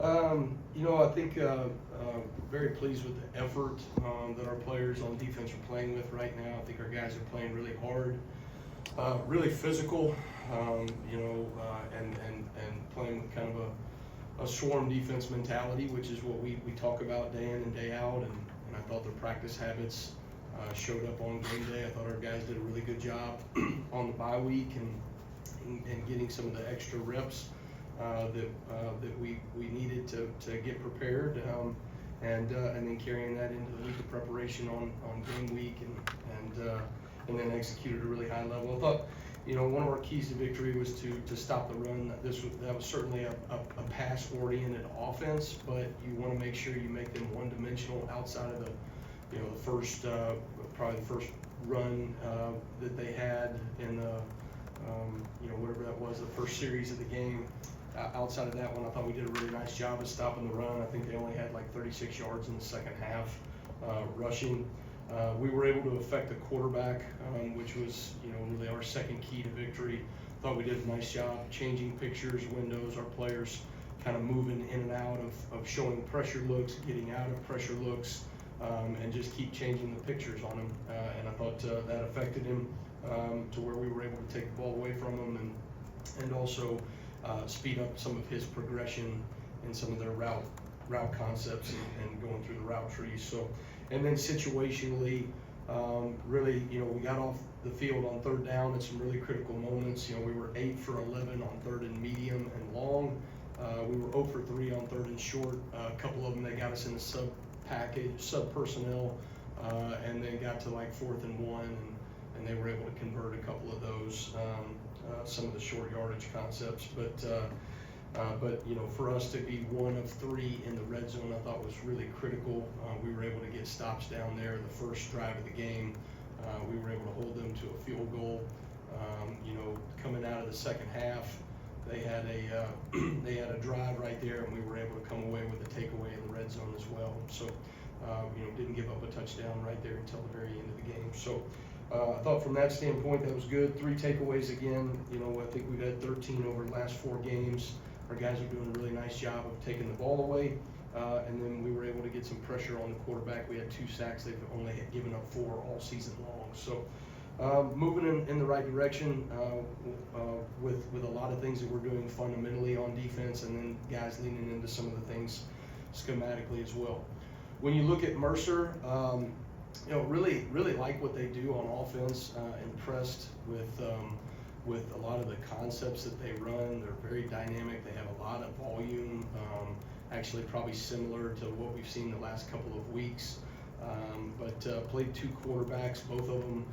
I think very pleased with the effort that our players on defense are playing with right now. I think our guys are playing really hard, really physical, and playing with kind of a swarm defense mentality, which is what we talk about day in and day out. And I thought their practice habits showed up on game day. I thought our guys did a really good job on the bye week and getting some of the extra reps that we needed to get prepared, and then carrying that into the week of preparation on game week, and then executed at a really high level. I thought, one of our keys to victory was to stop the run. That was certainly a pass-oriented offense, but you want to make sure you make them one-dimensional outside of the first probably the first run that they had in the whatever that was, the first series of the game. Outside of that one, I thought we did a really nice job of stopping the run. I think they only had like 36 yards in the second half rushing. We were able to affect the quarterback, which was really our second key to victory. Thought we did a nice job changing pictures, windows, our players kind of moving in and out of showing pressure looks, getting out of pressure looks, and just keep changing the pictures on him. And I thought that affected him to where we were able to take the ball away from him and also speed up some of his progression in some of their route concepts and going through the route trees. So, and then situationally, really, we got off the field on third down at some really critical moments. We were 8 for 11 on third and medium and long. We were 0 for 3 on third and short. A couple of them, they got us in the sub personnel, and then got to like 4th and 1, and they were able to convert a couple of those. Some of the short yardage concepts, but for us to be 1 of 3 in the red zone, I thought was really critical. We were able to get stops down there the first drive of the game. We were able to hold them to a field goal. Coming out of the second half, they had a drive right there, and we were able to come away with a takeaway in the red zone as well. So, didn't give up a touchdown right there until the very end of the game. So. I thought from that standpoint that was good. 3 takeaways again. I think we've had 13 over the last 4 games. Our guys are doing a really nice job of taking the ball away, and then we were able to get some pressure on the quarterback. We had 2 sacks. They've only given up 4 all season long. So moving in the right direction with a lot of things that we're doing fundamentally on defense, and then guys leaning into some of the things schematically as well. When you look at Mercer, really like what they do on offense. Impressed with a lot of the concepts that they run. They're very dynamic. They have a lot of volume. Actually, probably similar to what we've seen the last couple of weeks. But played 2 quarterbacks. Both of them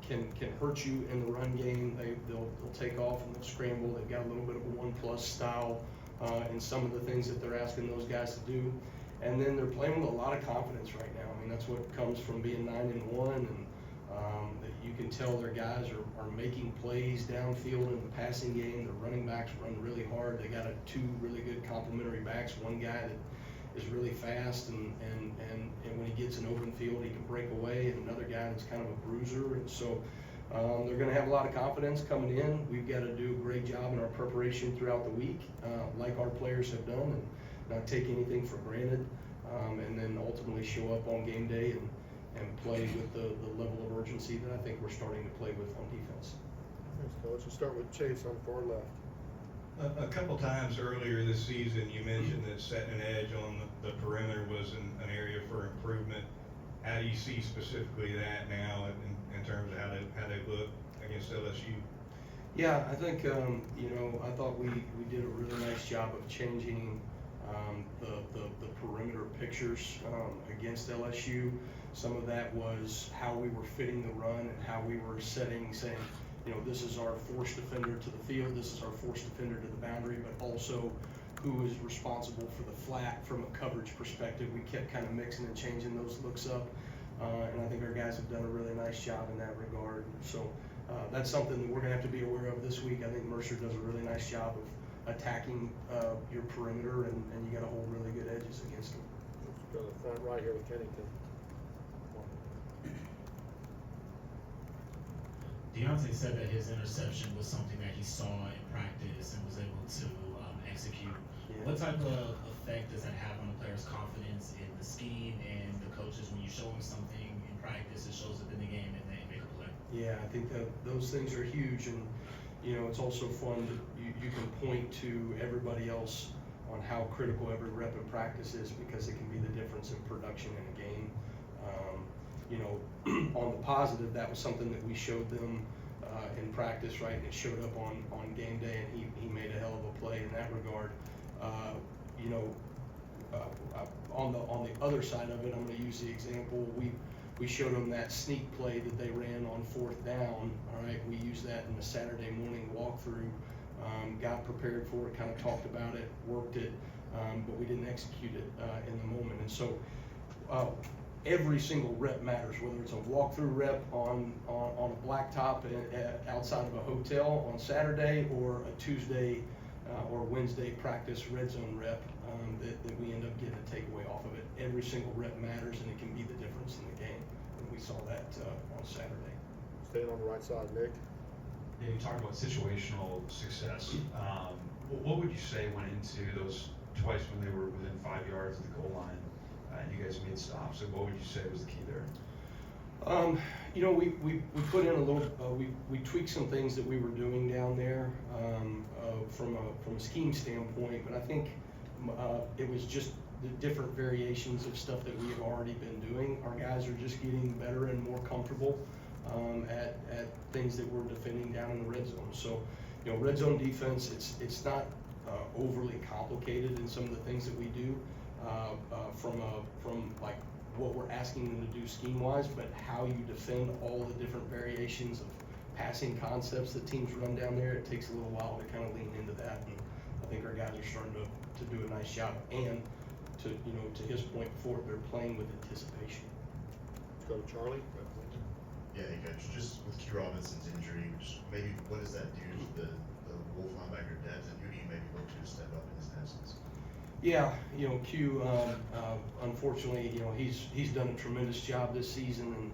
can hurt you in the run game. They'll take off and they'll scramble. They've got a little bit of a 1+ style in some of the things that they're asking those guys to do. And then they're playing with a lot of confidence right now. I mean, that's what comes from being 9-1, and that you can tell their guys are making plays downfield in the passing game. Their running backs run really hard. They got 2 really good complementary backs. One guy that is really fast, and when he gets an open field, he can break away, and another guy that's kind of a bruiser. And so they're going to have a lot of confidence coming in. We've got to do a great job in our preparation throughout the week, like our players have done, and not take anything for granted, and then ultimately show up on game day and play with the level of urgency that I think we're starting to play with on defense. Thanks, Coach. We'll start with Chase on far left. A couple times earlier this season, you mentioned that setting an edge on the perimeter was an area for improvement. How do you see specifically that now in terms of how they look against LSU? Yeah, I think I thought we did a really nice job of changing the perimeter pictures against LSU. Some of that was how we were fitting the run and how we were saying, this is our force defender to the field, this is our force defender to the boundary, but also who is responsible for the flat from a coverage perspective. We kept kind of mixing and changing those looks up, and I think our guys have done a really nice job in that regard. So that's something that we're going to have to be aware of this week. I think Mercer does a really nice job of attacking your perimeter, and you got to hold really good edges against them. Let's go to the front right here with Kennington. Deontay said that his interception was something that he saw in practice and was able to execute. What type of effect does that have on the players' confidence in the scheme and the coaches when you show them something in practice, it shows up in the game and they make a play? Yeah, I think that those things are huge, and you know, it's also fun that you can point to everybody else on how critical every rep in practice is, because it can be the difference in production in a game. You know, on the positive, that was something that we showed them in practice, right? And it showed up on game day, and he made a hell of a play in that regard. You know, on the other side of it, I'm going to use the example. We showed them that sneak play that they ran on 4th down. All right, we used that in the Saturday morning walkthrough. Got prepared for it, kind of talked about it, worked it, but we didn't execute it in the moment. And so every single rep matters, whether it's a walkthrough rep on a blacktop outside of a hotel on Saturday, or a Tuesday or Wednesday practice red zone rep that we end up getting a takeaway off of it. Every single rep matters, and it can be the difference in the game. And we saw that on Saturday. Staying on the right side, Nick. Yeah, you talked about situational success. What would you say went into those twice when they were within 5 yards of the goal line and you guys made stops? So what would you say was the key there? You know, we put in a little, we tweaked some things that we were doing down there from a scheme standpoint, but I think it was just the different variations of stuff that we have already been doing. Our guys are just getting better and more comfortable at things that we're defending down in the red zone. So, you know, red zone defense, it's not overly complicated in some of the things that we do from like what we're asking them to do scheme wise, but how you defend all the different variations of passing concepts that teams run down there, it takes a little while to kind of lean into that. And I think our guys are starting to do a nice job, and to, you know, to his point before, they're playing with anticipation. Let's go to Charlie. Yeah, hey coach, just with Q Robinson's injury, maybe what does that do to the Wolf linebacker depth, and who do you maybe look to step up in his absence? Yeah, you know, Q, unfortunately, you know, he's done a tremendous job this season, and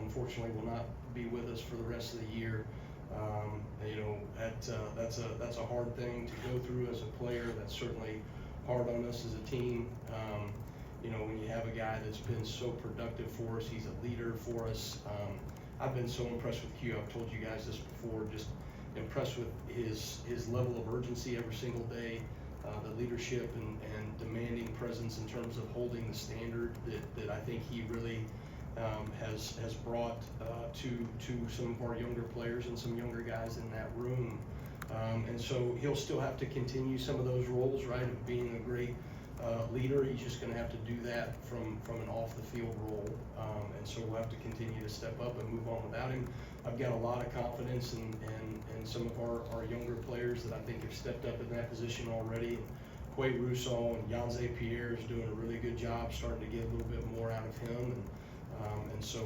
unfortunately will not be with us for the rest of the year. You know, that's a hard thing to go through as a player. That's certainly hard on us as a team. You know, when you have a guy that's been so productive for us, he's a leader for us. I've been so impressed with Q. I've told you guys this before, just impressed with his level of urgency every single day, the leadership and demanding presence in terms of holding the standard that I think he really has brought to some of our younger players and some younger guys in that room. And so he'll still have to continue some of those roles, right, of being a great leader. He's just going to have to do that from an off the field role, and so we'll have to continue to step up and move on without him. I've got a lot of confidence in some of our younger players that I think have stepped up in that position already. Quay Rousseau and Yanze Pierre is doing a really good job, starting to get a little bit more out of him, and so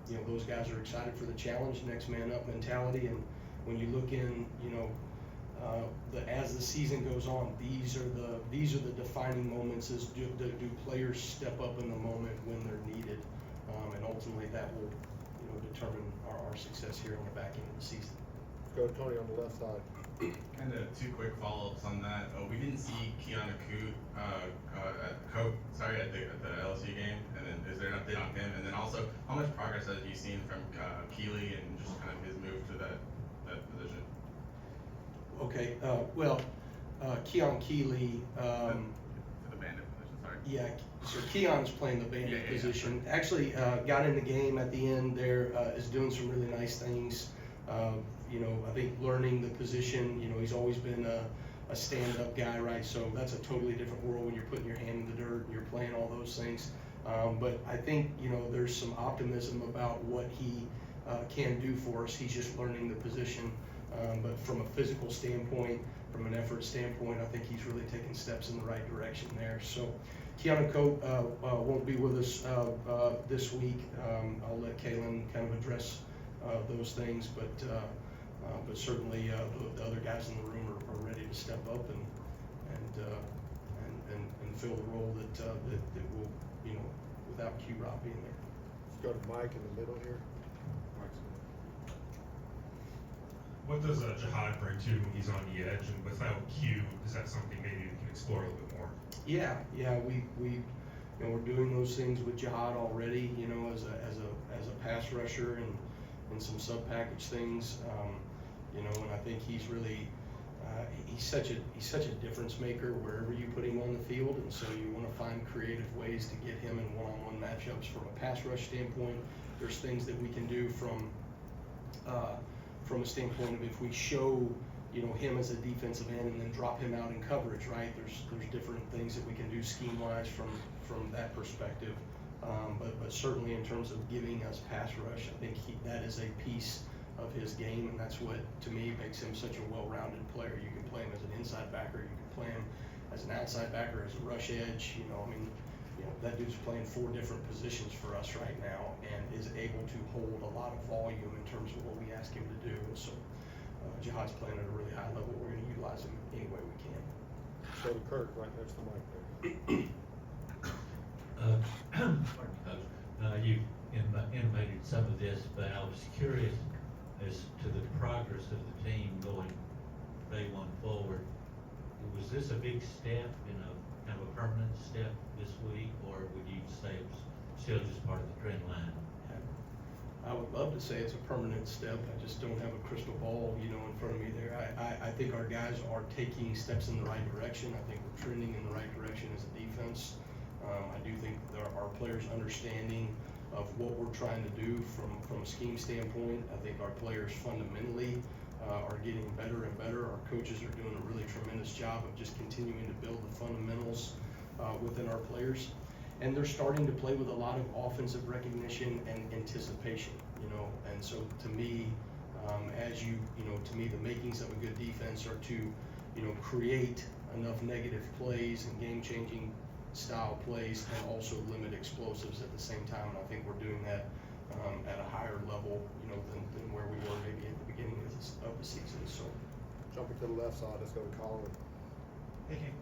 you know, those guys are excited for the challenge, next man up mentality. And when you look in, you know, as the season goes on, these are the defining moments. Is do players step up in the moment when they're needed, and ultimately that will, you know, determine our success here on the back end of the season. Let's go to Tony on the left side. Kind of two quick follow-ups on that. We didn't see Keon Akut at the LSU game, and then is there an update on him? And then also, how much progress have you seen from Keeley and just kind of his move to that position? Okay, well, Keon Keeley. For the bandit position, sorry. Yeah, so Keon's playing the bandit Yeah. position. Actually, got in the game at the end there, is doing some really nice things. You know, I think learning the position, you know, he's always been a stand-up guy, right? So that's a totally different world when you're putting your hand in the dirt and you're playing all those things. But I think, you know, there's some optimism about what he can do for us. He's just learning the position. But from a physical standpoint, from an effort standpoint, I think he's really taking steps in the right direction there. So Keanu Coate won't be with us this week. I'll let Kalen kind of address those things, but certainly the other guys in the room are ready to step up and fill the role that will, you know, without Q-Rob being there. Let's go to Mike in the middle here. What does Jihad bring to when he's on the edge, and without Q, is that something maybe you can explore a little bit more? Yeah, we you know, we're doing those things with Jihad already, you know, as a pass rusher and some sub-package things, you know, and I think he's really, he's such a difference maker wherever you put him on the field, and so you want to find creative ways to get him in one-on-one matchups from a pass rush standpoint. There's things that we can do from a standpoint of if we show, you know, him as a defensive end and then drop him out in coverage, right? There's different things that we can do scheme-wise from that perspective. But certainly in terms of giving us pass rush, I think that is a piece of his game, and that's what, to me, makes him such a well-rounded player. You can play him as an inside backer, you can play him as an outside backer, as a rush edge, you know, I mean, you know, that dude's playing 4 different positions for us right now and is able to hold a lot of volume in terms of what we ask him to do. And so Jihad's playing at a really high level. We're going to utilize him any way we can. So to Kirk, right next to Mike there. Pardon me, Coach. You intimated some of this, but I was curious as to the progress of the team going day one forward. Was this a big step, kind of a permanent step this week, or would you say it was still just part of the trend line? I would love to say it's a permanent step. I just don't have a crystal ball, you know, in front of me there. I think our guys are taking steps in the right direction. I think we're trending in the right direction as a defense. I do think our players understanding of what we're trying to do from a scheme standpoint. I think our players fundamentally are getting better and better. Our coaches are doing a really tremendous job of just continuing to build the fundamentals within our players. And they're starting to play with a lot of offensive recognition and anticipation, you know. And so to me, to me, the makings of a good defense are to, you know, create enough negative plays and game-changing style plays and also limit explosives at the same time. And I think we're doing that at a higher level, you know, than where we were maybe at the beginning of the season. So Jumping to the left side, let's go to Colin. Hey, Kane,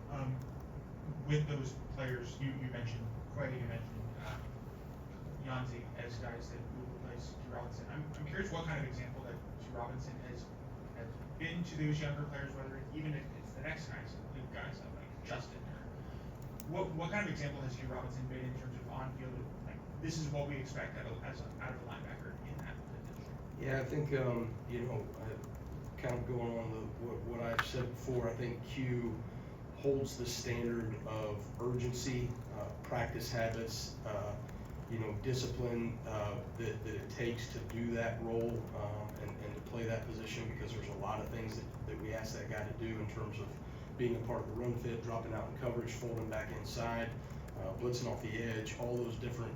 with those players, you mentioned Quay, you mentioned Yanzi as guys that will replace Q Robinson. I'm curious what kind of example that Q Robinson has been to those younger players, whether even if it's the next guys like Justin. What kind of example has Q Robinson been in terms of on-field? Like, this is what we expect out of a linebacker in that position. yeah, I think you know, kind of going on what I've said before. I think Q holds the standard of urgency, practice habits, you know, discipline that it takes to do that role and to play that position, because there's a lot of things that we ask that guy to do in terms of being a part of the run fit, dropping out in coverage, folding back inside, blitzing off the edge, all those different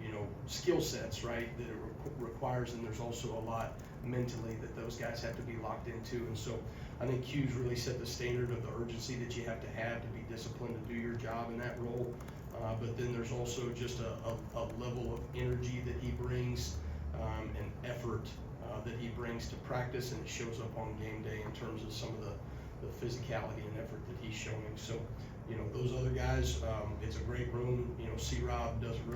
you know, skill sets, right, that it requires. And there's also a lot mentally that those guys have to be locked into. And so I think Q's really set the standard of the urgency that you have to be disciplined to do your job in that role. But then there's also just a level of energy that he brings and effort that he brings to practice, and it shows up on game day in terms of some of the physicality and effort that he's showing. So, you know, those other guys, it's a great room. You know, C-Rob does a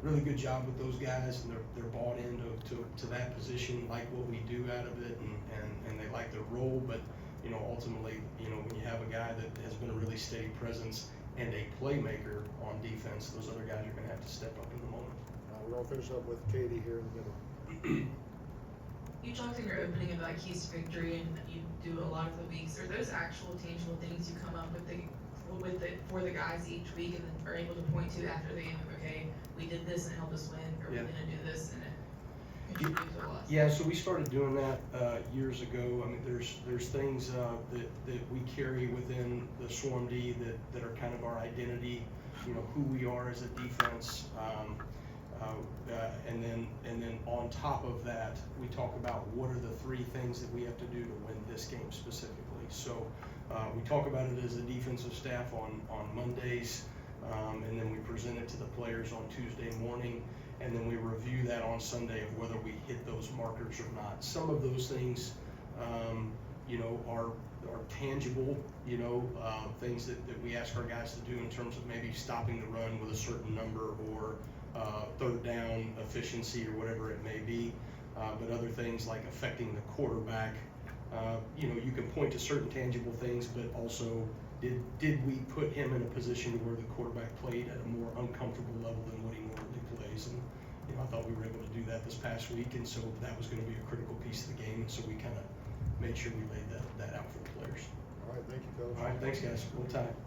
really good job with those guys, and they're bought into that position, like what we do out of it, and they like their role. But, you know, ultimately, you know, when you have a guy that has been a really steady presence and a playmaker on defense, those other guys are going to have to step up in the moment. We're gonna finish up with Katie here in the middle. You talked in your opening about keys to victory, and you do a lot of the weeks. Are those actual tangible things you come up with for the guys each week, and then are able to point to after the game? Okay, we did this and it helped us win, or Yeah. we're gonna do this and it contributed to a loss. Yeah, so we started doing that years ago. I mean, there's things that we carry within the Swarm D that are kind of our identity. You know, who we are as a defense. And then on top of that, we talk about what are the 3 things that we have to do to win this game specifically. So we talk about it as a defensive staff on Mondays, and then we present it to the players on Tuesday morning, and then we review that on Sunday of whether we hit those markers or not. Some of those things, you know, are tangible, you know, things that we ask our guys to do in terms of maybe stopping the run with a certain number, or third down efficiency, or whatever it may be. but other things like affecting the quarterback, you know, you can point to certain tangible things, but also did we put him in a position where the quarterback played at a more uncomfortable level than what he normally plays? And you know, I thought we were able to do that this past week, and so that was going to be a critical piece of the game. And so we kind of made sure we laid that out for the players. All right, thank you, Coach. All right, thanks guys. Roll Tide.